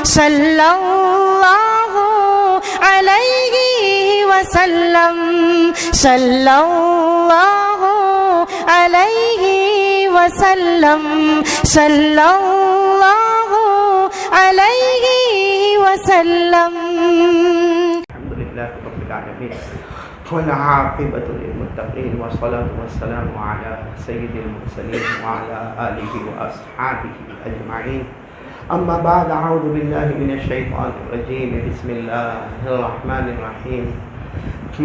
صلی اللہ علیہ وسلم صلی اللہ علیہ وسلم صلی اللہ علیہ وسلم. الحمدللہ رب العالمین والعاقبۃ للمتقین والصلاۃ والسلام علی سید المرسلین وعلی آلہ واصحابہ اجمعین. اما بعد، اعوذ باللہ من الشیطان الرجیم. بسم اللہ الرحمن الرحیم.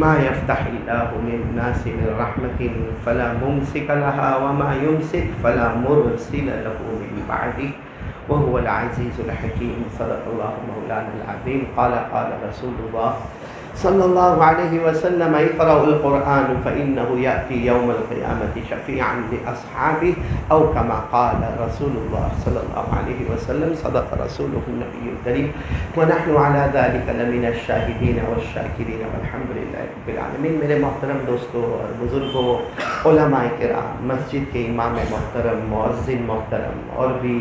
ما يفتح الله للناس من رحمة فلا ممسك لها وما يمسك فلا مرسل له من بعده وهو العزيز الحكيم. صدق الله مولانا العظيم. قال رسول الله صلى الله عليه وسلم: اقرأوا القرآن فإنه يأتي يوم القيامة شفيعا لأصحابه أو كما قال رسول الله صلى الله عليه وسلم. صدق رسوله النبي الكريم ونحن على ذلك لمن الشاهدين والشاكرين والحمد لله رب العالمين. میرے محترم دوستوں اور بزرگوں، علماء کرام، مسجد کے امام محترم، مؤذن محترم اور بھی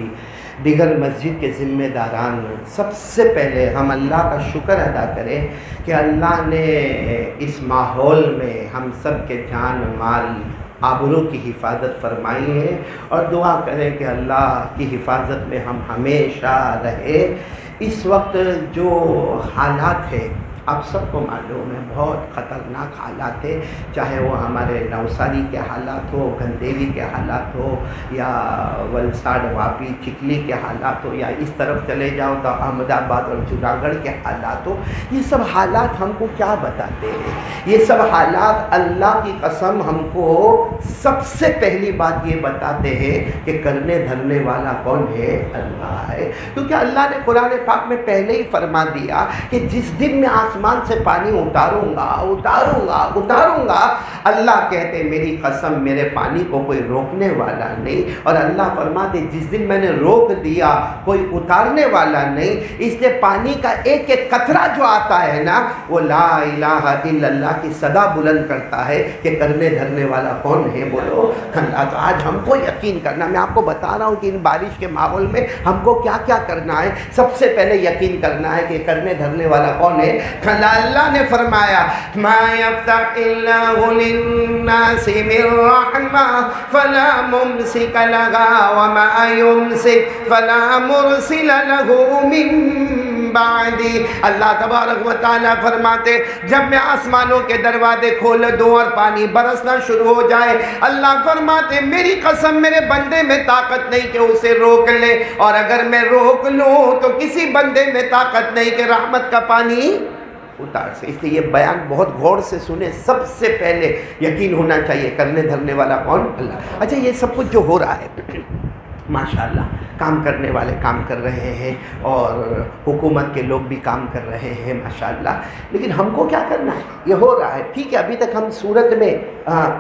دیگر مسجد کے ذمہ داران، سب سے پہلے ہم اللہ کا شکر ادا کریں کہ اللہ نے اس ماحول میں ہم سب کے جان مال آبرو کی حفاظت فرمائی ہے، اور دعا کریں کہ اللہ کی حفاظت میں ہم ہمیشہ رہے. اس وقت جو حالات ہے آپ سب کو معلوم ہے، بہت خطرناک حالات ہے، چاہے وہ ہمارے نوساری کے حالات ہو، گندیوی کے حالات ہو، یا ولساڑ واپی چکلی کے حالات ہو، یا اس طرف چلے جاؤ تو احمد آباد اور جوناگڑھ کے حالات ہو. یہ سب حالات ہم کو کیا بتاتے ہیں؟ یہ سب حالات اللہ کی قسم ہم کو سب سے پہلی بات یہ بتاتے ہیں کہ کرنے دھرنے والا کون ہے؟ اللہ ہے. کیونکہ اللہ نے قرآن پاک میں پہلے ہی فرما دیا کہ جس دن میں آسمان سے پانی اتاروں گا، اللہ کہتے میری قسم میرے پانی کو کوئی روکنے والا نہیں. اور اللہ فرماتے جس دن میں نے روک دیا کوئی اتارنے والا نہیں. اس لیے پانی کا ایک ایک قطرہ جو آتا ہے نا، وہ لا الہ الا اللہ کی صدا بلند کرتا ہے کہ کرنے دھرنے والا کون ہے؟ بولو اللہ. تو آج ہم کو یقین کرنا، میں آپ کو بتا رہا ہوں کہ ان بارش کے ماحول میں ہم کو کیا کیا کرنا ہے. سب سے پہلے یقین کرنا ہے کہ کرنے دھرنے والا کون ہے. اللہ نے فرمایا ما یفتح اللہ للناس من رحمہ فلا ممسک لہا وما یمسک فلا مرسل لہ من بعدی. اللہ تبارک و تعالیٰ فرماتے جب میں آسمانوں کے دروازے کھول دوں اور پانی برسنا شروع ہو جائے، اللہ فرماتے میری قسم میرے بندے میں طاقت نہیں کہ اسے روک لے، اور اگر میں روک لوں تو کسی بندے میں طاقت نہیں کہ رحمت کا پانی اتار سے. اس لیے یہ بیان بہت غور سے سنیں. سب سے پہلے یقین ہونا چاہیے کرنے دھرنے والا کون؟ اللہ. اچھا، یہ سب کچھ جو ہو رہا ہے ماشاءاللہ، کام کرنے والے کام کر رہے ہیں اور حکومت کے لوگ بھی کام کر رہے ہیں ماشاءاللہ، لیکن ہم کو کیا کرنا ہے؟ یہ ہو رہا ہے ٹھیک ہے، ابھی تک ہم صورت میں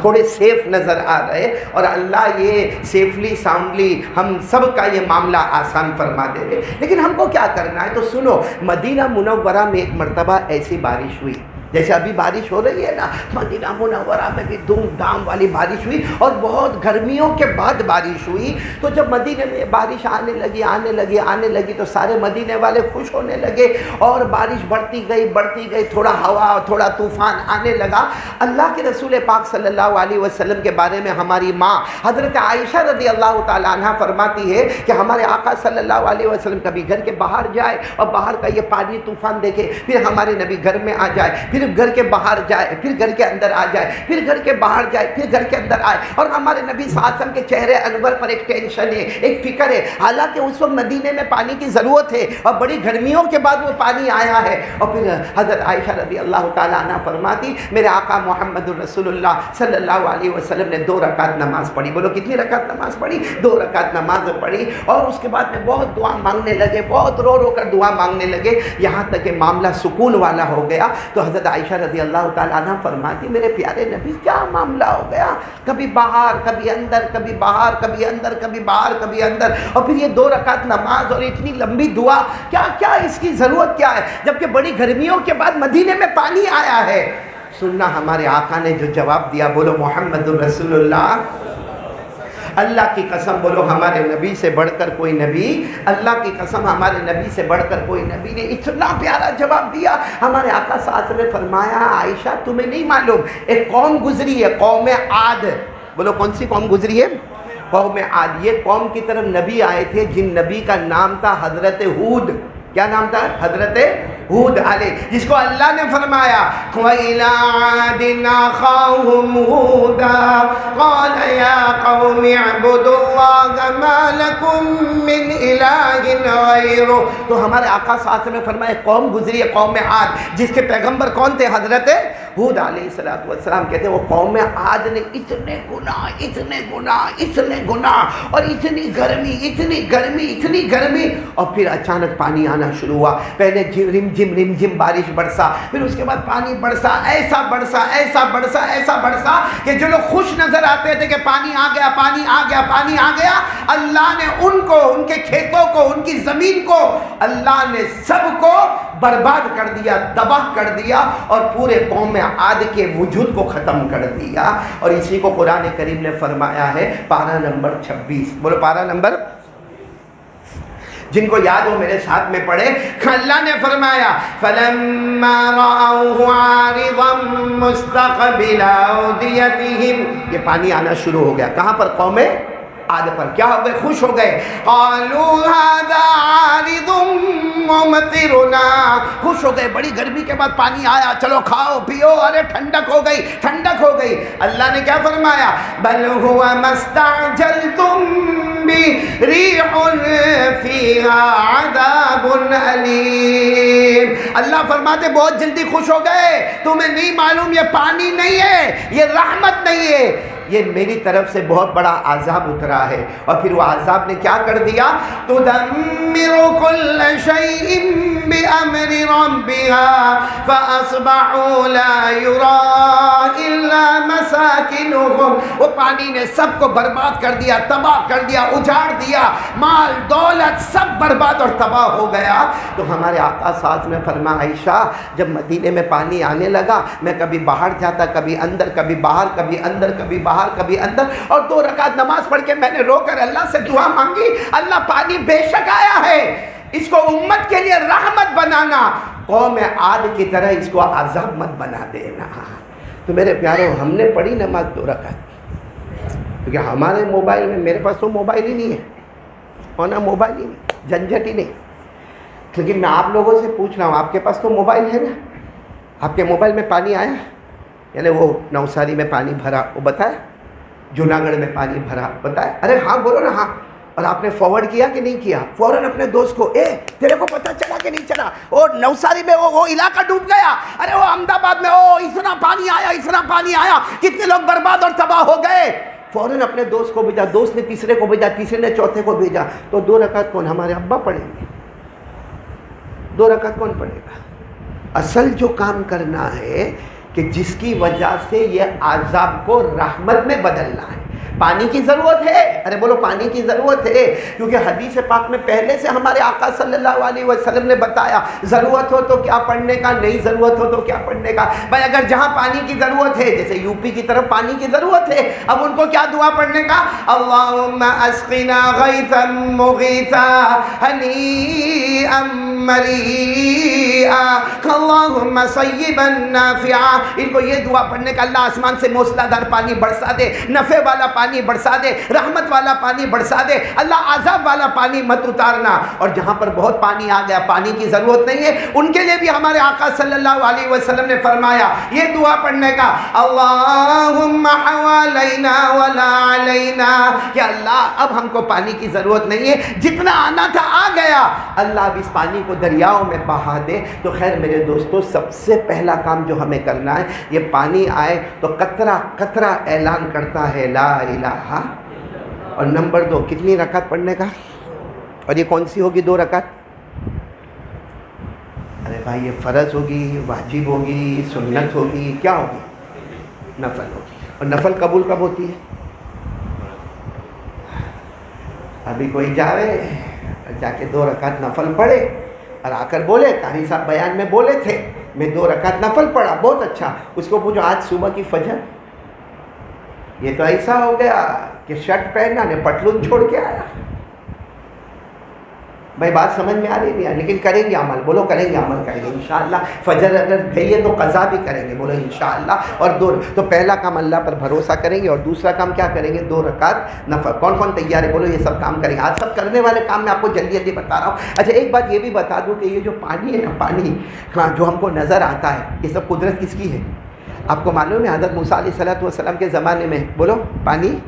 تھوڑے سیف نظر آ رہے، اور اللہ یہ سیفلی ساؤنڈلی ہم سب کا یہ معاملہ آسان فرما دے رہے. لیکن ہم کو کیا کرنا ہے؟ تو سنو، مدینہ منورہ میں ایک مرتبہ ایسی بارش ہوئی جیسے ابھی بارش ہو رہی ہے نا، مدینہ منورہ میں بھی دھوم دھام والی بارش ہوئی، اور بہت گرمیوں کے بعد بارش ہوئی. تو جب مدینے میں بارش آنے لگی تو سارے مدینے والے خوش ہونے لگے، اور بارش بڑھتی گئی، تھوڑا ہوا تھوڑا طوفان آنے لگا. اللہ کے رسول پاک صلی اللہ علیہ وسلم کے بارے میں ہماری ماں حضرت عائشہ رضی اللہ تعالی عنہ فرماتی ہے کہ ہمارے آقا صلی اللہ علیہ وسلم کبھی گھر کے باہر جائے اور باہر کا یہ پانی طوفان دیکھے، پھر ہمارے نبی گھر میں آ جائے، پھر گھر کے باہر جائے، پھر گھر کے اندر آ جائے، پھر گھر کے باہر جائے، پھر گھر کے اندر آئے. اور ہمارے نبی صلی اللہ علیہ وسلم کے چہرے انور پر ایک ٹینشن ہے، ایک فکر ہے، حالانکہ اس وقت مدینے میں پانی کی ضرورت ہے اور بڑی گرمیوں کے بعد وہ پانی آیا ہے. اور پھر حضرت عائشہ رضی اللہ تعالیٰ عنہ فرماتی میرے آقا محمد رسول اللہ صلی اللہ علیہ وسلم نے 2 رکعت نماز پڑھی. بولو کتنی رکعت نماز پڑھی؟ 2 رکعت نماز پڑھی. اور اس کے بعد میں بہت دعا مانگنے لگے، بہت رو کر دعا مانگنے لگے، یہاں تک کہ معاملہ سکون والا ہو گیا. تو حضرت عائشہ رضی اللہ تعالیٰ عنہ فرماتی میرے پیارے نبی کیا معاملہ ہو گیا؟ کبھی باہر، کبھی اندر، کبھی باہر، کبھی اندر، کبھی باہر، کبھی اندر، اور پھر یہ 2 رکعت نماز اور اتنی لمبی دعا، کیا اس کی ضرورت کیا ہے جبکہ بڑی گرمیوں کے بعد مدینے میں پانی آیا ہے؟ سننا ہمارے آقا نے جو جواب دیا، بولو محمد الرسول اللہ. اللہ کی قسم بولو ہمارے نبی سے بڑھ کر کوئی نبی، اللہ کی قسم ہمارے نبی سے بڑھ کر کوئی نبی نے اتنا پیارا جواب دیا۔ ہمارے آقا صلی اللہ علیہ وسلم نے فرمایا عائشہ تمہیں نہیں معلوم ایک قوم گزری ہے، قوم عاد، بولو کون سی قوم گزری ہے؟ قوم عاد۔ یہ قوم کی طرف نبی آئے تھے جن نبی کا نام تھا حضرت ہود۔ کیا نام تھا؟ حضرت ہود علیہ، جس کو اللہ نے فرمایا وَإِلَىٰ عَادٍ أَخَاهُمْ هُودًا قَالَ يَا قَوْمِ اعْبُدُوا اللَّهَ مَا لَكُم مِّنْ إِلَٰهٍ غَيْرُهُ۔ تو ہمارے آقا صلی اللہ علیہ وسلم نے فرمایا قوم گزری ہے قوم عاد، جس کے پیغمبر کون تھے؟ حضرت ہود علیہ السلام۔ کہتے ہیں وہ قوم عاد نے اتنے گناہ اور اتنی گرمی اور پھر اچانک پانی آنا شروع ہوا۔ پہلے رم جھم بارش برسا، پھر اس کے بعد پانی برسا، ایسا برسا کہ جو لوگ خوش نظر آتے تھے کہ پانی آ گیا، اللہ نے ان کو، ان کے کھیتوں کو، ان کی زمین کو، اللہ نے سب کو برباد کر دیا، تباہ کر دیا اور پورے قوم عاد کے وجود کو ختم کر دیا۔ اور اسی کو قرآن کریم نے فرمایا ہے پارہ نمبر 26، بولو پارہ نمبر، جن کو یاد ہو میرے ساتھ میں پڑھے۔ اللہ نے فرمایا فَلَمَّا رَأَوْهُ عَارِضًا مُسْتَقْبِلَ أَوْدِيَتِهِمْ، یہ پانی آنا شروع ہو گیا۔ کہاں پر؟ قوم عاد پر۔ کیا ہو گئے؟ خوش ہو گئے۔ قَالُوا هَذَا عَارِضٌ مُمْطِرُنَا، خوش ہو گئے، بڑی گرمی کے بعد پانی آیا، چلو کھاؤ پیو، ارے ٹھنڈک ہو گئی۔ اللہ نے کیا فرمایا؟ بَلْ هُوَ مَا اسْتَعْجَلْتُم بِهِ رِيحٌ فِيهَا عَذَابٌ أَلِيمٌ۔ اللہ فرماتے بہت جلدی خوش ہو گئے، تمہیں نہیں معلوم یہ پانی نہیں ہے، یہ رحمت نہیں ہے، یہ میری طرف سے بہت بڑا عذاب اترا ہے۔ اور پھر وہ عذاب نے کیا کر دیا؟ تُدَمِّرُ كُلَّ شَيْءٍ بِأَمْرِ رَبِّهَا فَأَصْبَحُوا لَا يُرَىٰ إِلَّا مَسَاكِنُهُمْ۔ وہ پانی نے سب کو برباد کر دیا، تباہ کر دیا، اجاڑ دیا، مال دولت سب برباد اور تباہ ہو گیا۔ تو ہمارے آقا ساز میں فرمایا عائشہ جب مدینے میں پانی آنے لگا میں کبھی باہر جاتا، کبھی اندر، کبھی باہر، کبھی اندر، کبھی باہر، کبھی اندر، اور 2 رکعت نماز پڑھ کے میں نے رو کر اللہ سے دعا مانگی، اللہ پانی بے شک آیا ہے، اس کو امت کے لیے رحمت بنانا، قوم عاد کی طرح اس کو عذاب مت بنا دینا۔ تو میرے پیاروں ہم نے پڑھی نماز 2 رکعت، کیونکہ ہمارے موبائل میں، میرے پاس تو موبائل ہی نہیں ہے، اور نہ موبائل ہی نہیں، جھنجھٹ ہی نہیں، لیکن میں آپ لوگوں سے پوچھ رہا ہوں آپ کے پاس تو موبائل ہے نا؟ آپ کے موبائل میں پانی آیا؟ یعنی وہ نوساری میں پانی بھرا وہ بتایا، جوناگڑھ میں پانی بھرا بتایا؟ ارے ہاں بولو نا ہاں۔ اور آپ نے فارورڈ کیا کہ نہیں کیا؟ فوراً اپنے دوست کو، تیرے کو پتہ چلا کہ نہیں چلا؟ وہ نوساری میں وہ علاقہ ڈوب گیا، ارے وہ احمد آباد میں اتنا پانی آیا، کتنے لوگ برباد اور تباہ ہو گئے۔ فوراً اپنے دوست کو بھیجا، دوست نے تیسرے کو بھیجا، تیسرے نے چوتھے کو بھیجا۔ تو 2 رکعت کون؟ ہمارے ابا پڑھیں گے، 2 رکعت کون پڑھے گا؟ اصل جو کام کرنا ہے کہ جس کی وجہ سے یہ عذاب کو رحمت میں بدلنا ہے۔ پانی کی ضرورت ہے، ارے بولو پانی کی ضرورت ہے، کیونکہ حدیث پاک میں پہلے سے ہمارے آقا صلی اللہ علیہ وسلم نے بتایا ضرورت ہو تو کیا پڑھنے کا، نہیں ضرورت ہو تو کیا پڑھنے کا۔ بھائی اگر جہاں پانی کی ضرورت ہے، جیسے یو پی کی طرف پانی کی ضرورت ہے، اب ان کو کیا دعا پڑھنے کا؟ اللہم اسقنا غیثا مغیثا ہنیئا مریئا اللہم صیبا نافعا۔ ان کو یہ دعا پڑھنے کا اللہ آسمان سے موسلا دار پانی برسا دے، نفع والا پانی برسا دے، رحمت والا پانی برسا دے، اللہ عذاب والا پانی مت اتارنا۔ اور جہاں پر بہت پانی آ گیا، پانی کی ضرورت نہیں ہے، ان کے لیے بھی ہمارے آقا صلی اللہ علیہ وسلم نے فرمایا یہ دعا پڑھنے کا، اللہم حوالینا ولا علینا، کہ اللہ اب ہم کو پانی کی ضرورت نہیں ہے، جتنا آنا تھا آ گیا، اللہ اب اس پانی کو دریاؤں میں بہا دے۔ تو خیر میرے دوستو، سب سے پہلا کام جو ہمیں کرنا ہے، یہ پانی آئے تو قطرہ قطرہ اعلان کرتا ہے لا الہ، اور نمبر 2 کتنی رکعت پڑھنے کا؟ اور یہ کون سی ہوگی 2 رکعت؟ ارے بھائی یہ فرض ہوگی، واجب ہوگی، سنت ہوگی، کیا ہوگی؟ نفل ہوگی۔ اور نفل قبول کب ہوتی ہے؟ ابھی کوئی جاوے جا کے 2 رکعت نفل پڑھے اور آ کر بولے قاری صاحب بیان میں بولے تھے میں 2 رکعت نفل پڑھا، بہت اچھا، اس کو پوچھو آج صبح کی فجر یہ تو ایسا ہو گیا کہ شرٹ پہننا نے پتلون چھوڑ کے آیا. بھائی بات سمجھ میں آ رہی نہیں ہے؟ لیکن کریں گے عمل. بولو کریں گے عمل کریں گے انشاءاللہ. فجر اگر گئی ہے تو قضا بھی کریں گے. بولو انشاءاللہ. اور تو پہلا کام اللہ پر بھروسہ کریں گے, اور دوسرا کام کیا کریں گے؟ 2 رکعت نفل. کون کون تیار ہے؟ بولو یہ سب کام کریں گے. آج سب کرنے والے کام میں آپ کو جلدی جلدی بتا رہا ہوں. اچھا ایک بات یہ بھی بتا دوں کہ یہ جو پانی ہے نا, پانی جو ہم کو نظر آتا ہے, یہ سب قدرت کس کی ہے؟ آپ کو معلوم ہے حضرت موسیٰ علیہ السلام کے زمانے میں, بولو پانی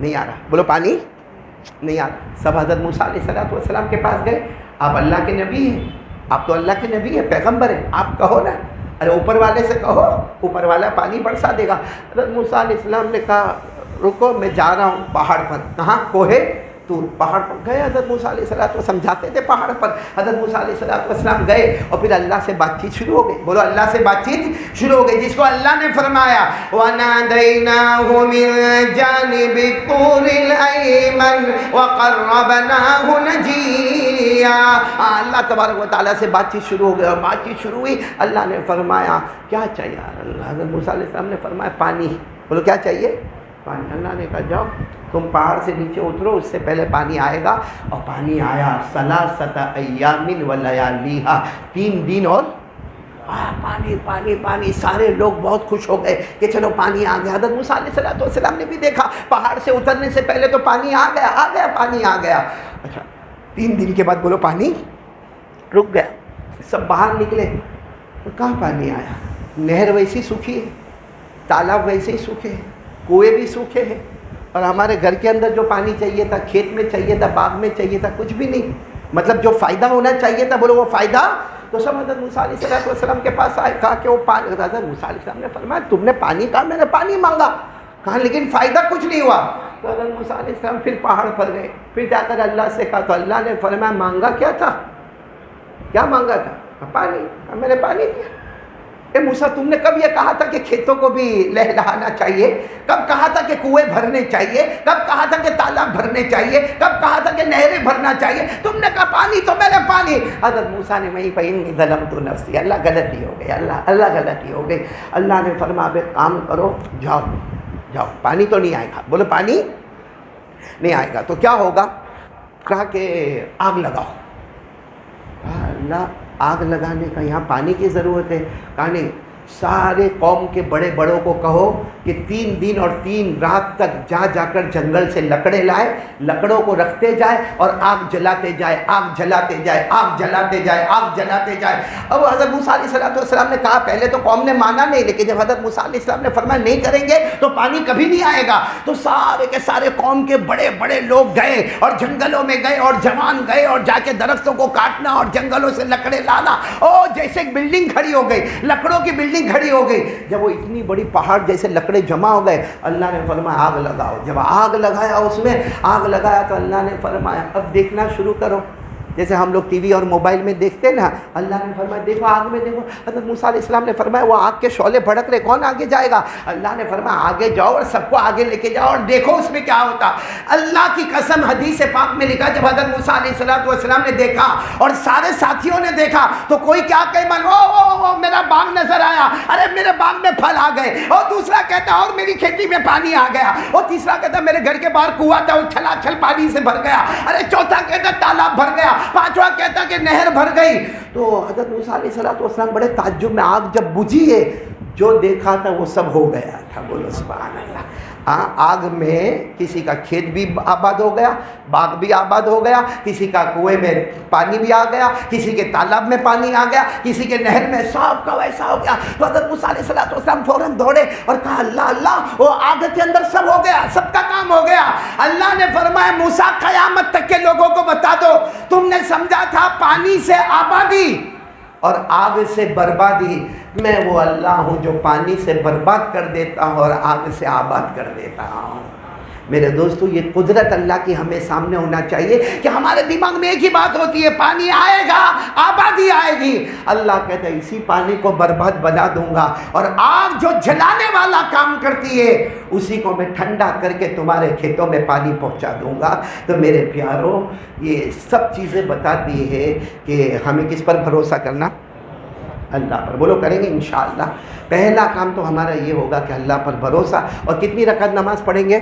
نہیں آ رہا, بولو پانی نہیں آ رہا. سب حضرت موسیٰ علیہ السلام کے پاس گئے. آپ اللہ کے نبی ہیں, آپ تو اللہ کے نبی ہیں, پیغمبر ہیں, آپ کہو نا, ارے اوپر والے سے کہو, اوپر والا پانی برسا دے گا. حضرت موسیٰ علیہ السلام نے کہا رکو میں جا رہا ہوں پہاڑ پر. کہاں؟ کوہ طور. پہاڑ پر گئے. حضرت موسیٰ علیہ السلام جاتے تھے پہاڑ پر. حضرت موسیٰ علیہ السلام گئے اور پھر اللہ سے بات چیت شروع ہو گئی. بولو اللہ سے بات چیت شروع ہو گئی, جس کو اللہ نے فرمایا وَنَادَيْنَاهُ مِن جَانِبِ الطُّورِ الْأَيْمَنِ وَقَرَّبْنَاهُ نَجِيًّا. اللہ تبارک و تعالیٰ سے بات چیت شروع ہو گئی, اور بات چیت شروع ہوئی. اللہ نے فرمایا کیا چاہیے؟ حضرت موسیٰ علیہ السلام نے فرمایا پانی. بولو کیا چاہیے؟ پانی. اللہ نے کہا جاؤ تم پہاڑ سے نیچے اترو, اس سے پہلے پانی آئے گا. اور پانی آیا. 3 ایام ولیالیہا, 3 دن اور پانی پانی پانی. سارے لوگ بہت خوش ہو گئے کہ چلو پانی آ گیا. حضرت موسیٰ علیہ السلام نے بھی دیکھا پہاڑ سے اترنے سے پہلے تو پانی آ گیا پانی آ گیا. اچھا 3 دن کے بعد بولو پانی رک گیا. سب باہر نکلے تو کہاں پانی آیا؟ نہر ویسی سوکھی ہے, تالاب ویسے ہی سوکھے ہیں, کنویں بھی سوکھے ہیں, اور ہمارے گھر کے اندر جو پانی چاہیے تھا, کھیت میں چاہیے تھا, باغ میں چاہیے تھا, کچھ بھی نہیں. مطلب جو فائدہ ہونا چاہیے تھا, بولو وہ فائدہ. تو سب حضرت موسیٰ علیہ السلام کے پاس آئے, کہا کہ وہ پانی. حضرت موسیٰ علیہ السلام نے فرمایا تم نے پانی کہا, میں نے پانی مانگا. کہا لیکن فائدہ کچھ نہیں ہوا. تو حضرت موسیٰ علیہ السلام پھر پہاڑ پر گئے, پھر جا کر اللہ سے کہا. تو اللہ نے فرمایا مانگا کیا تھا؟ کیا مانگا تھا؟ پانی. میں نے پانی دیا. اے موسیٰ تم نے کب یہ کہا تھا کہ کھیتوں کو بھی لہلہانا چاہیے؟ کب کہا تھا کہ کنویں بھرنے چاہیے؟ کب کہا تھا کہ تالاب بھرنے چاہیے؟ کب کہا تھا کہ نہریں بھرنا چاہیے؟ تم نے کہا پانی, تو میں نے پانی. حضرت موسیٰ نے وہیں فإنی ظلمت نفسی, اللہ غلطی ہو گئی, اللہ غلطی ہو گئی. اللہ نے فرمایا اب کام کرو, جاؤ پانی تو نہیں آئے گا. بولو پانی نہیں آئے گا. تو کیا ہوگا؟ کہا کہ آگ لگاؤ. اللہ آگ لگانے کا یہاں پانی کی ضرورت ہے؟ کہا نہیں, سارے قوم کے بڑے بڑوں کو کہو کہ 3 دن اور 3 رات تک جا کر جنگل سے لکڑیں لائے, لکڑوں کو رکھتے جائے اور آگ جلاتے جائے, آگ جلاتے جائے, آگ جلاتے جائے, آگ جلاتے جائے. اب حضرت موسیٰ علیہ السلام نے کہا, پہلے تو قوم نے مانا نہیں, لیکن جب حضرت موسیٰ علیہ السلام نے فرمایا نہیں کریں گے تو پانی کبھی نہیں آئے گا, تو سارے کے سارے قوم کے بڑے بڑے لوگ گئے اور جنگلوں میں گئے, اور جوان گئے اور جا کے درختوں کو کاٹنا اور جنگلوں سے لکڑیں لانا. جیسے ایک بلڈنگ کھڑی ہو گئی, لکڑوں کی بلڈنگ کھڑی ہو گئی. جب وہ اتنی بڑی پہاڑ جیسے لکڑے جمع ہو گئے, اللہ نے فرمایا آگ لگاؤ. جب آگ لگایا, اس میں آگ لگایا تو اللہ نے فرمایا اب دیکھنا شروع کرو. جیسے ہم لوگ ٹی وی اور موبائل میں دیکھتے ہیں نا, اللہ نے فرمایا دیکھو آگ میں دیکھو. حضرت موسیٰ علیہ السلام نے فرمایا وہ آگ کے شعلے بھڑک رہے, کون آگے جائے گا؟ اللہ نے فرمایا آگے جاؤ اور سب کو آگے لے کے جاؤ اور دیکھو اس میں کیا ہوتا. اللہ کی قسم حدیث پاک میں لکھا جب حضرت موسیٰ علیہ السلام نے دیکھا اور سارے ساتھیوں نے دیکھا تو کوئی کیا کہ میرا باغ نظر آیا, ارے میرے باغ میں پھل آ گئے, اور دوسرا کہتا اور میری کھیتی میں پانی آ گیا, اور تیسرا کہتا میرے گھر کے باہر کنواں تھا وہ چھلا چھل پانی سے بھر گیا, ارے چوتھا کہتا تالاب بھر گیا, پانچواں کہتا کہ نہر بھر گئی. تو حضرت موسیٰ علیہ السلام بڑے تعجب میں, آگ جب بجھی ہے جو دیکھا تھا وہ سب ہو گیا تھا. بولو سبحان اللہ. آگ میں کسی کا کھیت بھی آباد ہو گیا, باغ بھی آباد ہو گیا, کسی کا کنویں میں پانی بھی آ گیا, کسی کے تالاب میں پانی آ گیا, کسی کے نہر میں, سب کا ویسا ہو گیا. تو حضرت موسیٰ علیہ السلام فوراً دوڑے اور کہا اللہ وہ آگ کے اندر سب ہو گیا, سب کا کام ہو گیا. اللہ نے فرمایا موسیٰ قیامت تک کے لوگوں کو بتا دو تم نے سمجھا تھا پانی سے آبادی اور آگ سے بربادی, میں وہ اللہ ہوں جو پانی سے برباد کر دیتا ہوں اور آگ سے آباد کر دیتا ہوں. میرے دوستو یہ قدرت اللہ کی ہمیں سامنے ہونا چاہیے کہ ہمارے دماغ میں ایک ہی بات ہوتی ہے پانی آئے گا آبادی آئے گی. اللہ کہتا ہے اسی پانی کو برباد بنا دوں گا, اور آگ جو جلانے والا کام کرتی ہے اسی کو میں ٹھنڈا کر کے تمہارے کھیتوں میں پانی پہنچا دوں گا. تو میرے پیاروں یہ سب چیزیں بتاتی ہے کہ ہمیں کس پر بھروسہ کرنا. اللہ پر. بولو کریں گے انشاءاللہ. پہلا کام تو ہمارا یہ ہوگا کہ اللہ پر بھروسہ. اور کتنی رکعت نماز پڑھیں گے؟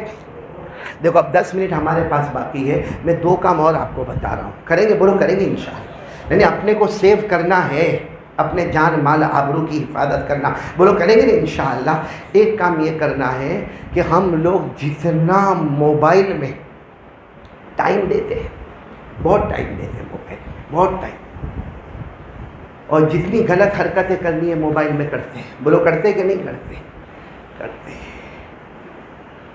دیکھو اب 10 منٹ ہمارے پاس باقی ہے. میں 2 کام اور آپ کو بتا رہا ہوں. کریں گے؟ بولو کریں گے انشاءاللہ. یعنی اپنے کو سیو کرنا ہے, اپنے جان مال آبرو کی حفاظت کرنا. بولو کریں گے نا انشاءاللہ. ایک کام یہ کرنا ہے کہ ہم لوگ جتنا موبائل میں ٹائم دیتے ہیں, بہت ٹائم دیتے ہیں موبائل میں, بہت ٹائم, اور جتنی غلط حرکتیں کرنی ہے موبائل میں کرتے ہیں. بولو کرتے کہ نہیں کرتے؟ کرتے ہیں.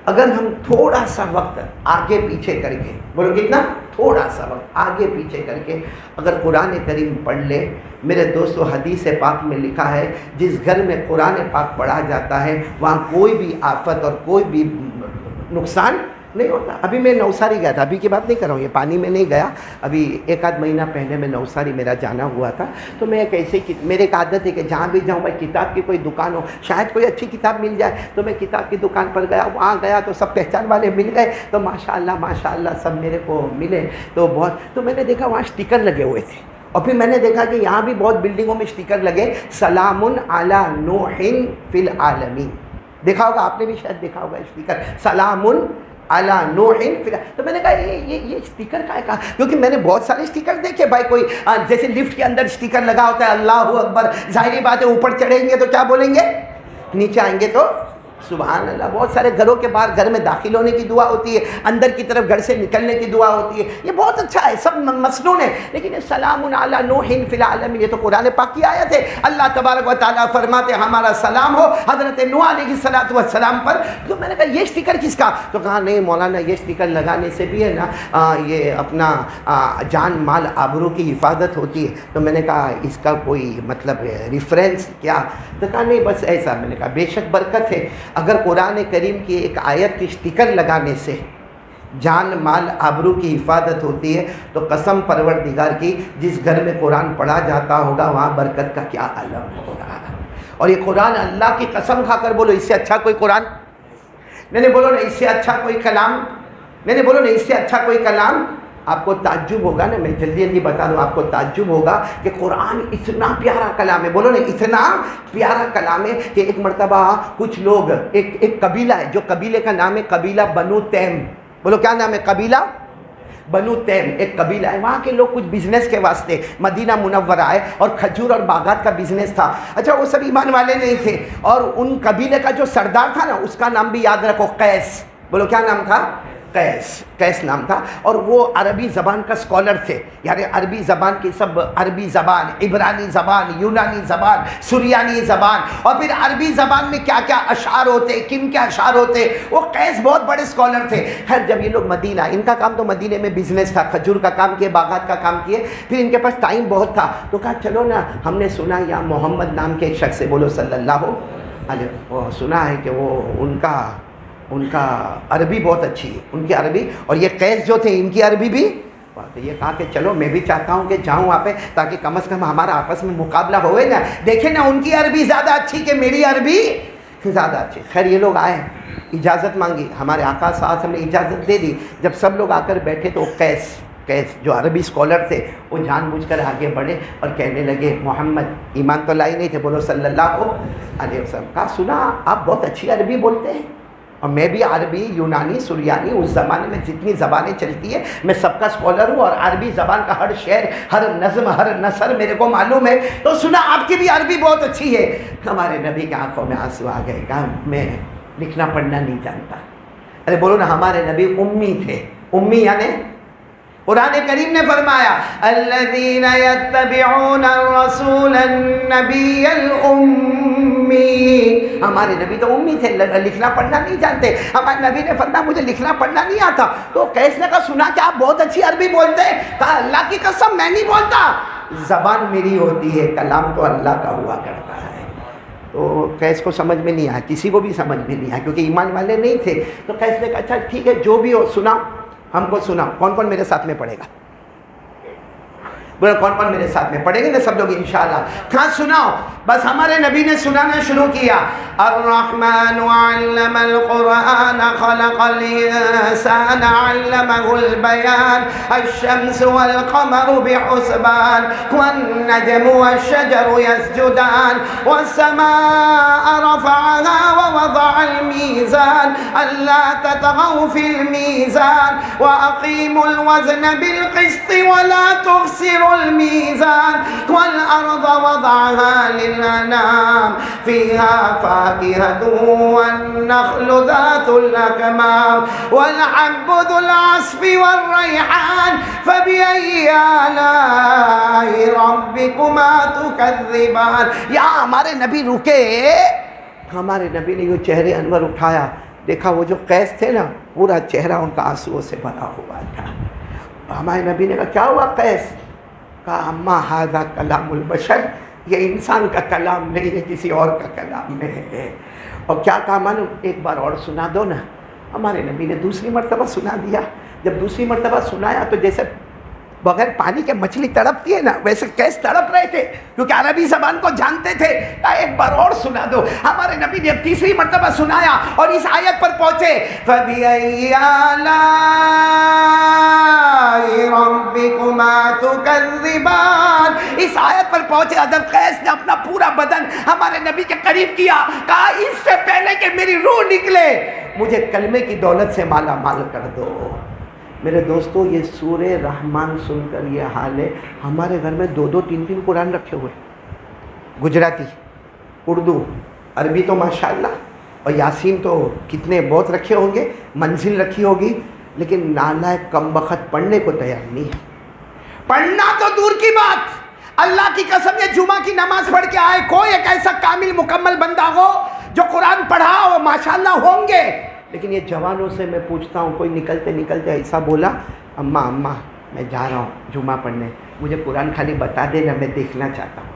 اگر ہم تھوڑا سا وقت آگے پیچھے کر کے, بولو کتنا, تھوڑا سا وقت آگے پیچھے کر کے اگر قرآن کریم پڑھ لے, میرے دوستو حدیث پاک میں لکھا ہے جس گھر میں قرآن پاک پڑھا جاتا ہے وہاں کوئی بھی آفت اور کوئی بھی نقصان نہیں ہوتا. ابھی میں نوساری گیا تھا, ابھی کی بات نہیں کر رہا ہوں, یہ پانی میں نہیں گیا, ابھی 1 آدھ مہینہ پہلے میں نوساری میرا جانا ہوا تھا. تو میں ایک ایسے میرے ایک عادت ہے کہ جہاں بھی جاؤں بھائی کتاب کی کوئی دکان ہو, شاید کوئی اچھی کتاب مل جائے, تو میں کتاب کی دکان پر گیا. وہاں گیا تو سب پہچان والے مل گئے, تو ماشاءاللہ سب میرے کو ملے. تو میں نے دیکھا وہاں اسٹیکر لگے ہوئے تھے, اور پھر میں نے دیکھا کہ یہاں بھی بہت بلڈنگوں میں اسٹیکر لگے, سلام علی نوح فی العالمین. دیکھا ہوگا آپ نے بھی, شاید دیکھا ہوگا اسٹیکر سلام علی نوح. تو میں نے کہا یہ اسٹیکر کا ہے, کہا کیونکہ میں نے بہت سارے اسٹیکر دیکھے بھائی. کوئی جیسے لفٹ کے اندر اسٹیکر لگا ہوتا ہے اللہ اکبر, ظاہری بات ہے اوپر چڑھیں گے تو کیا بولیں گے, نیچے آئیں گے تو سبحان اللہ. بہت سارے گھروں کے باہر گھر میں داخل ہونے کی دعا ہوتی ہے, اندر کی طرف گھر سے نکلنے کی دعا ہوتی ہے. یہ بہت اچھا ہے, سب مسنون ہے. لیکن یہ سلام علی نوح فی العالمین, یہ تو قرآن پاک کی آیت ہے. اللہ تبارک و تعالیٰ فرماتے ہمارا سلام ہو حضرت نوح علیہ السلام پر. تو میں نے کہا یہ اسٹیکر کس کا؟ تو کہا نہیں مولانا یہ اسٹیکر لگانے سے بھی ہے نا یہ اپنا جان مال آبرو کی حفاظت ہوتی ہے. تو میں نے کہا اس کا کوئی مطلب ریفرنس کیا؟ تو کہا نہیں بس ایسا. میں نے کہا بے شک برکت ہے. اگر قرآن کریم کی ایک آیت کی اسٹیکر لگانے سے جان مال آبرو کی حفاظت ہوتی ہے تو قسم پروردگار کی جس گھر میں قرآن پڑھا جاتا ہوگا وہاں برکت کا کیا عالم ہوگا. اور یہ قرآن اللہ کی قسم کھا کر بولو اس سے اچھا کوئی قرآن نہیں, بولو نا اس سے اچھا کوئی کلام نہیں, بولو نا اس سے اچھا کوئی کلام. آپ کو تعجب ہوگا نا, میں جلدی بتا دوں, آپ کو تعجب ہوگا کہ قرآن اتنا پیارا کلام ہے. بولو نا اتنا پیارا کلام ہے کہ ایک مرتبہ کچھ لوگ ایک قبیلہ ہے, جو قبیلے کا نام ہے قبیلہ بنو تیم. بولو کیا نام ہے؟ قبیلہ بنو تیم. ایک قبیلہ ہے, وہاں کے لوگ کچھ بزنس کے واسطے مدینہ منورہ آئے اور کھجور اور باغات کا بزنس تھا. اچھا وہ سب ایمان والے نہیں تھے, اور ان قبیلے کا جو سردار تھا نا اس کا نام بھی یاد رکھو, قیس. بولو کیا نام تھا؟ قیس نام تھا. اور وہ عربی زبان کا اسکالر تھے, یعنی عربی زبان کی سب, عربی زبان, عبرانی زبان, یونانی زبان, سریانی زبان, اور پھر عربی زبان میں کیا کیا اشعار ہوتے, کن کے اشعار ہوتے. وہ قیس بہت بڑے اسکالر تھے. خیر جب یہ لوگ مدینہ, ان کا کام تو مدینے میں بزنس تھا, کھجور کا کام کیے, باغات کا کام کیے. پھر ان کے پاس ٹائم بہت تھا, تو کہا چلو نا, ہم نے سنا یا محمد نام کے ایک شخص سے, بولو صلی اللہ علیہ, وہ سنا ہے کہ وہ ان کا عربی بہت اچھی ہے, ان کی عربی, اور یہ قیس جو تھے ان کی عربی بھی. تو یہ کہا کہ چلو میں بھی چاہتا ہوں کہ جاؤں وہاں پہ, تاکہ کم از کم ہمارا آپس میں مقابلہ ہوئے نا, دیکھیں نا ان کی عربی زیادہ اچھی کہ میری عربی زیادہ اچھی. خیر یہ لوگ آئے, اجازت مانگی, ہمارے آقا صلی اللہ علیہ وسلم نے اجازت دے دی. جب سب لوگ آ کر بیٹھے تو قیس جو عربی اسکالر تھے وہ جان بوجھ کر آگے بڑھے اور کہنے لگے, محمد, ایمان تو لائے نہیں تھے, بولو صلی اللہ علیہ وسلم. کہا سنا آپ بہت اچھی عربی بولتے ہیں, اور میں بھی عربی, یونانی, سریانی, اس زمانے میں جتنی زبانیں چلتی ہیں میں سب کا اسکالر ہوں, اور عربی زبان کا ہر شعر, ہر نظم, ہر نثر میرے کو معلوم ہے, تو سنا آپ کی بھی عربی بہت اچھی ہے. ہمارے نبی کی آنکھوں میں آنسو آ گئے. کہا میں لکھنا پڑھنا نہیں جانتا. ارے بولو نا, ہمارے نبی امی تھے. امی یعنی قرآن کریم نے فرمایا الذین یتبعون الرسول النبی الأمی. ہمارے نبی تو امی تھے, لکھنا پڑھنا نہیں جانتے. ہمارے نبی نے فرمایا مجھے لکھنا پڑھنا نہیں آتا. تو قیس نے کہا سنا کہ آپ بہت اچھی عربی بولتے ہیں. کہا اللہ کی قسم میں نہیں بولتا, زبان میری ہوتی ہے, کلام تو اللہ کا ہوا کرتا ہے. تو قیس کو سمجھ میں نہیں آیا, کسی کو بھی سمجھ میں نہیں آیا, کیونکہ ایمان والے نہیں تھے. تو قیس نے کہا اچھا ٹھیک ہے جو بھی ہو سنا, ہم کو سنا. کون کون میرے ساتھ میں پڑھے گا؟ بولے کون کون میرے ساتھ میں پڑھیں گے نا سب لوگ انشاءاللہ؟ کہاں سناؤ؟ بس ہمارے نبی نے سنانا شروع کیا، الرحمن علم القرآن خلق الانسان علمه البیان الشمس والقمر بحسبان والنجم والشجر يسجدان والسماء رفعها ووضع الميزان ألا تطغوا في الميزان وأقيموا الوزن بالقسط ولا تخسروا الميزان والأرض وضعها للأنام فيها فاكهة والنخل ذات الأكمام والحب ذو العصف والريحان فبأي آلاء ربكما تكذبان۔ یہاں ہمارے نبی رکے، ہمارے نبی نے یہ چہرے انور اٹھایا، دیکھا وہ جو قیس تھے نا، پورا چہرہ ان کا آنسوؤں سے بھرا ہوا تھا۔ ہمارے نبی نے کہا کیا ہوا قیس؟ کہا اما ھذا کلام البشر، یہ انسان کا کلام نہیں ہے، کسی اور کا کلام ہے۔ اور کیا کہا معلوم؟ ایک بار اور سنا دو نا۔ ہمارے نبی نے دوسری مرتبہ سنا دیا۔ جب دوسری مرتبہ سنایا تو جیسے بغیر پانی کے مچھلی تڑپتی ہے نا، ویسے قیس تڑپ رہے تھے، کیونکہ عربی زبان کو جانتے تھے۔ ایک بار اور سنا دو۔ ہمارے نبی نے اب تیسری مرتبہ سنایا اور اس آیت پر پہنچے، فَبِأَيِّ آلَاءِ رَبِّكُمَا تُكَذِّبَانِ، اس آیت پر پہنچے۔ حضرت قیس نے اپنا پورا بدن ہمارے نبی کے قریب کیا، کہا اس سے پہلے کہ میری روح نکلے مجھے کلمے کی دولت سے مالا مال کر دو۔ میرے دوستو، یہ سورہ رحمان سن کر یہ حال ہے۔ ہمارے گھر میں 2 3 قرآن رکھے ہوئے، گجراتی، اردو، عربی تو ماشاءاللہ، اور یاسین تو کتنے بہت رکھے ہوں گے، منزل رکھی ہوگی، لیکن نالائق کم بخت پڑھنے کو تیار نہیں ہے۔ پڑھنا تو دور کی بات، اللہ کی قسم یہ جمعہ کی نماز پڑھ کے آئے کوئی ایک ایسا کامل مکمل بندہ ہو جو قرآن پڑھا ہو، ماشاءاللہ ہوں گے، لیکن یہ جوانوں سے میں پوچھتا ہوں، کوئی نکلتے نکلتے ایسا بولا، اماں میں جا رہا ہوں جمعہ پڑھنے، مجھے قرآن خالی بتا دینا، میں دیکھنا چاہتا ہوں۔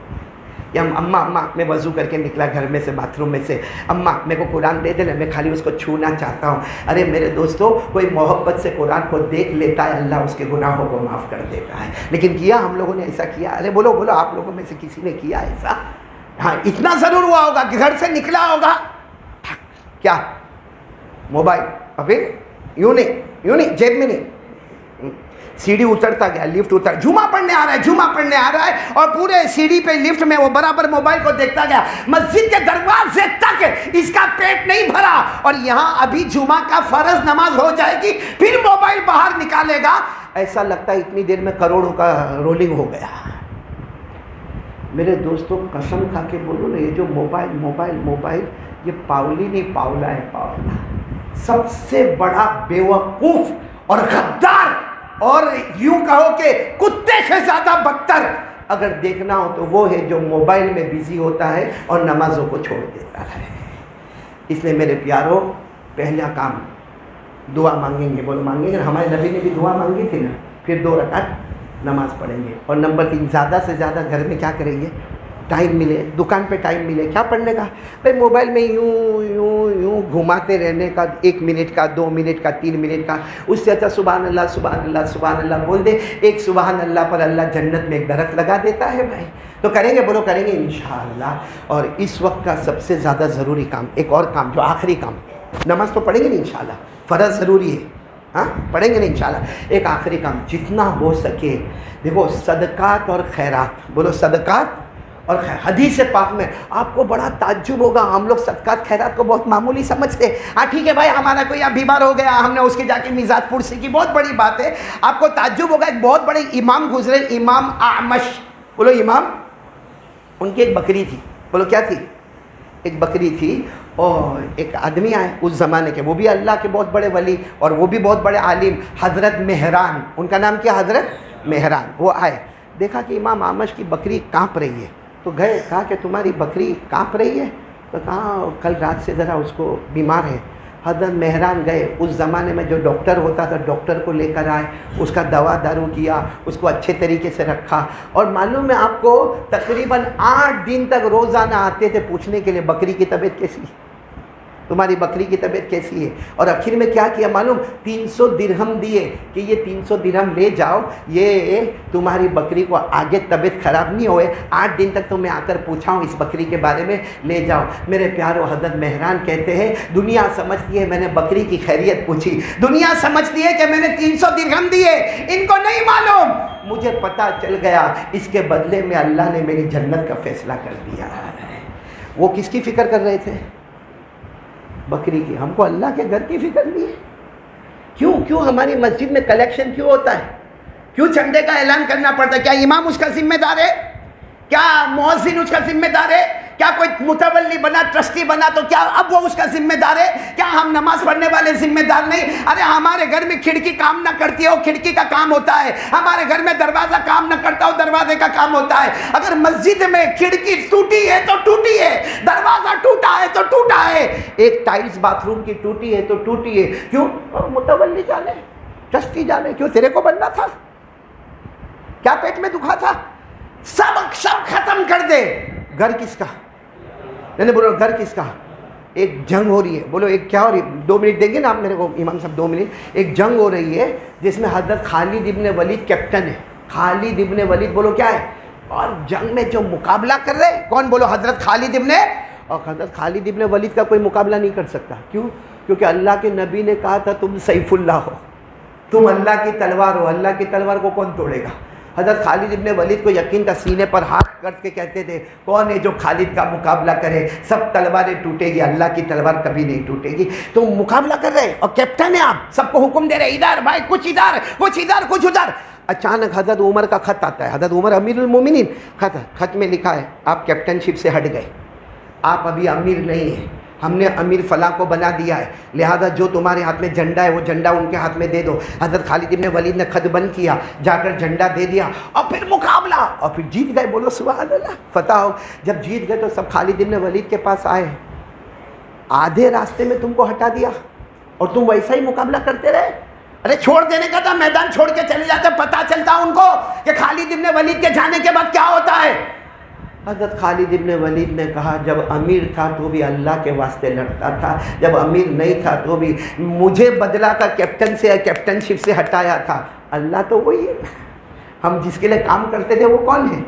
یا اماں میں وضو کر کے نکلا گھر میں سے، باتھ روم میں سے، اماں میرے کو قرآن دے دینا، میں خالی اس کو چھونا چاہتا ہوں۔ ارے میرے دوستو، کوئی محبت سے قرآن کو دیکھ لیتا ہے، اللہ اس کے گناہوں کو معاف کر دیتا ہے۔ لیکن کیا ہم لوگوں نے ایسا کیا؟ ارے بولو آپ لوگوں میں سے کسی نے کیا ایسا؟ ہاں اتنا ضرور ہوا ہوگا کہ گھر سے نکلا ہوگا، کیا موبائل، اور پھر یوں نہیں جیب میں نہیں، سیڑھی اترتا گیا، لفٹ اتر، جمعہ پڑھنے آ رہا ہے اور پورے سیڑھی پہ لفٹ میں وہ برابر موبائل کو دیکھتا گیا، مسجد کے دروازے تک اس کا پیٹ نہیں بھرا، اور یہاں ابھی جمعہ کا فرض نماز ہو جائے گی پھر موبائل باہر نکالے گا، ایسا لگتا ہے اتنی دیر میں کروڑوں کا رولنگ ہو گیا۔ میرے دوستوں قسم کھا کے بولو نا، یہ جو موبائل یہ پاولی نہیں، پاولا ہے، پاولا سب سے بڑا بیوقوف اور غدار، اور یوں کہو کہ کتے سے زیادہ بدتر اگر دیکھنا ہو تو وہ ہے جو موبائل میں بزی ہوتا ہے اور نمازوں کو چھوڑ دیتا ہے۔ اس لیے میرے پیارو، پہلا کام دعا مانگیں گے، بولو مانگیں گے، ہمارے نبی نے بھی دعا مانگی تھی نا، پھر 2 رکعت نماز پڑھیں گے، اور نمبر 3 زیادہ سے زیادہ گھر میں کیا کریں گے؟ ٹائم ملے، دکان پہ ٹائم ملے، کیا پڑھنے کا؟ بھائی موبائل میں یوں گھماتے رہنے کا، 1 منٹ کا، 2 منٹ کا، 3 منٹ کا، اس سے اچھا سبحان اللہ بول دے، ایک سبحان اللہ پر اللہ جنت میں ایک درخت لگا دیتا ہے بھائی۔ تو کریں گے، بولو کریں گے انشاءاللہ۔ اور اس وقت کا سب سے زیادہ ضروری کام، ایک اور کام جو آخری کام، نماز تو پڑھیں گے نہیں انشاءاللہ، فرض ضروری ہے، ہاں پڑھیں گے نہیں انشاءاللہ، ایک آخری کام جتنا ہو سکے، دیکھو صدقات اور خیرات، بولو صدقات اور حدیث پاک میں آپ کو بڑا تعجب ہوگا، ہم لوگ صدقات خیرات کو بہت معمولی سمجھتے، ٹھیک ہے بھائی ہمارا کوئی بیمار ہو گیا، ہم نے اس کی جا کے میزات پرسی کی، بہت بڑی بات ہے۔ آپ کو تعجب ہوگا، ایک بہت بڑے امام گزرے، امام اعمش، بولو امام، ان کی ایک بکری تھی، بولو کیا تھی؟ ایک بکری تھی، اور ایک آدمی آئے اس زمانے کے، وہ بھی اللہ کے بہت بڑے ولی اور وہ بھی بہت بڑے عالم، حضرت مہران، ان کا نام کیا؟ حضرت مہران۔ وہ آئے، دیکھا کہ امام اعمش کی بکری کانپ رہی ہے، تو گئے، کہا کہ تمہاری بکری کانپ رہی ہے؟ تو کہا کل رات سے ذرا اس کو بیمار ہے۔ حضرت مہران گئے، اس زمانے میں جو ڈاکٹر ہوتا تھا ڈاکٹر کو لے کر آئے، اس کا دوا دارو کیا، اس کو اچھے طریقے سے رکھا، اور معلوم ہے آپ کو تقریباً 8 دن تک روزانہ آتے تھے پوچھنے کے لیے بکری کی طبیعت کیسی، تمہاری بکری کی طبیعت کیسی ہے؟ اور آخر میں کیا کیا معلوم؟ 300 درہم دیے کہ یہ 300 درہم لے جاؤ، یہ تمہاری بکری کو آگے طبیعت خراب نہیں ہوئے، 8 دن تک تو میں آ کر پوچھا ہوں اس بکری کے بارے میں، لے جاؤ۔ میرے پیارو حضرت مہران کہتے ہیں دنیا سمجھتی ہے میں نے بکری کی خیریت پوچھی، دنیا سمجھتی ہے کہ میں نے 300 درہم دیے، ان کو نہیں معلوم مجھے پتہ چل گیا اس کے بدلے میں اللہ نے میری جنت کا فیصلہ کر دیا ہے۔ وہ کس کی فکر کر رہے تھے؟ بکری کی۔ ہم کو اللہ کے گھر کی فکر نہیں ہے۔ کیوں ہماری مسجد میں کلیکشن کیوں ہوتا ہے؟ کیوں چندے کا اعلان کرنا پڑتا ہے؟ کیا امام اس کا ذمہ دار ہے؟ کیا مؤذن اس کا ذمہ دار ہے؟ کیا کوئی متولی بنا، ٹرسٹی بنا تو کیا اب وہ اس کا ذمہ دار ہے؟ کیا ہم نماز پڑھنے والے ذمہ دار نہیں؟ ارے ہمارے گھر میں کھڑکی کام نہ کرتی ہو، کھڑکی کا کام ہوتا ہے۔ ہمارے گھر میں دروازہ کام نہ کرتا ہو، دروازے کا کام ہوتا ہے۔ اگر مسجد میں کھڑکی ٹوٹی ہے تو ٹوٹی ہے، دروازہ ٹوٹا ہے تو ٹوٹا ہے، ایک ٹائلز باتھ روم کی ٹوٹی ہے تو ٹوٹی ہے۔ کیوں؟ متولی جانے، ٹرسٹی جانے، کیوں تیرے کو بننا تھا؟ کیا پیٹ میں دکھا تھا؟ سب ختم کر دے۔ گھر کس کا؟ نہیں بولو گھر کس کا؟ ایک جنگ ہو رہی ہے، بولو ایک کیا ہو رہی ہے؟ 2 منٹ دیں گے نا آپ میرے کو امام صاحب؟ 2 منٹ۔ ایک جنگ ہو رہی ہے جس میں حضرت خالد ابن ولید کیپٹن ہے۔ خالد ابن ولید بولو کیا ہے؟ اور جنگ میں جو مقابلہ کر رہے کون؟ بولو حضرت خالد ابن، اور حضرت خالد ابن ولید کا کوئی مقابلہ نہیں کر سکتا۔ کیوں؟ کیونکہ اللہ کے نبی نے کہا تھا تم سیف اللہ ہو، تم اللہ کی تلوار ہو، اللہ کی تلوار کو کون توڑے گا؟ حضرت خالد ابن ولید کو یقین تھا، سینے پر ہاتھ کر کے کہتے تھے کون ہے جو خالد کا مقابلہ کرے؟ سب تلواریں ٹوٹے گی، اللہ کی تلوار کبھی نہیں ٹوٹے گی۔ تو مقابلہ کر رہے اور کیپٹن ہے آپ، سب کو حکم دے رہے ادھر بھائی، کچھ ادھر، کچھ ادھر، کچھ ادھر۔ اچانک حضرت عمر کا خط آتا ہے، حضرت عمر امیر المومنین، خط میں لکھا ہے آپ کیپٹن شپ سے ہٹ گئے، آپ ابھی امیر نہیں ہیں، ہم نے امیر فلاں کو بنا دیا ہے، لہذا جو تمہارے ہاتھ میں جھنڈا ہے وہ جھنڈا ان کے ہاتھ میں دے دو۔ حضرت خالد ابن ولید نے خط بند کیا، جا کر جھنڈا دے دیا، اور پھر مقابلہ، اور پھر جیت گئے۔ بولو سبحان اللہ، فتح ہو۔ جب جیت گئے تو سب خالد ابن ولید کے پاس آئے، آدھے راستے میں تم کو ہٹا دیا اور تم ویسا ہی مقابلہ کرتے رہے۔ ارے چھوڑ دینے کا تھا، میدان چھوڑ کے چلے جاتے، پتہ چلتا ان کو کہ خالد ابن ولید کے جانے کے بعد کیا ہوتا ہے۔ حضرت خالد ابن ولید نے کہا جب امیر تھا تو بھی اللہ کے واسطے لڑتا تھا، جب امیر نہیں تھا تو بھی مجھے بدلا تھا، کیپٹن سے، کیپٹن شپ سے ہٹایا تھا۔ اللہ تو وہی ہے، ہم جس کے لیے کام کرتے تھے وہ کون ہے؟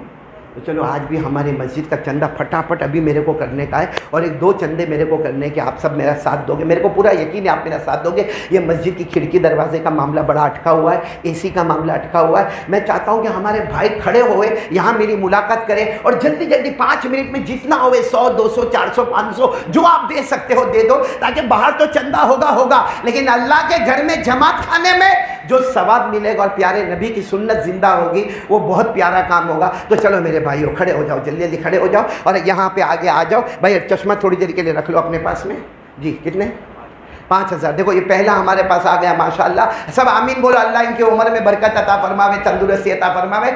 تو چلو آج بھی ہماری مسجد کا چندہ پھٹافٹ ابھی میرے کو کرنے کا ہے، اور 1-2 چندے میرے کو کرنے کے، آپ سب میرا ساتھ دو گے، میرے کو پورا یقین ہے آپ میرا ساتھ دو گے۔ یہ مسجد کی کھڑکی دروازے کا معاملہ بڑا اٹکا ہوا ہے، اے سی کا معاملہ اٹکا ہوا ہے۔ میں چاہتا ہوں کہ ہمارے بھائی کھڑے ہوئے یہاں میری ملاقات کریں، اور جلدی جلدی 5 منٹ میں جتنا ہوئے 100 200 400 500 جو آپ دے سکتے ہو دے دو، تاکہ باہر تو چندہ ہوگا لیکن اللہ کے گھر میں جماعت کھانے میں جو ثواب ملے گا اور پیارے نبی کی سنت زندہ ہوگی وہ بہت پیارا کام ہوگا۔ تو چلو میرے بھائیو کھڑے ہو جاؤ، جلدی جلدی کھڑے ہو جاؤ، اور یہاں پہ آگے آ جاؤ۔ بھائی چشمہ تھوڑی دیر کے لیے رکھ لو اپنے پاس میں۔ جی کتنے؟ 5000۔ دیکھو یہ پہلا ہمارے پاس آ گیا، ماشاءاللہ۔ سب آمین بولو، اللہ ان کی عمر میں برکت عطا فرماوے، تندرستی عطا فرماوے۔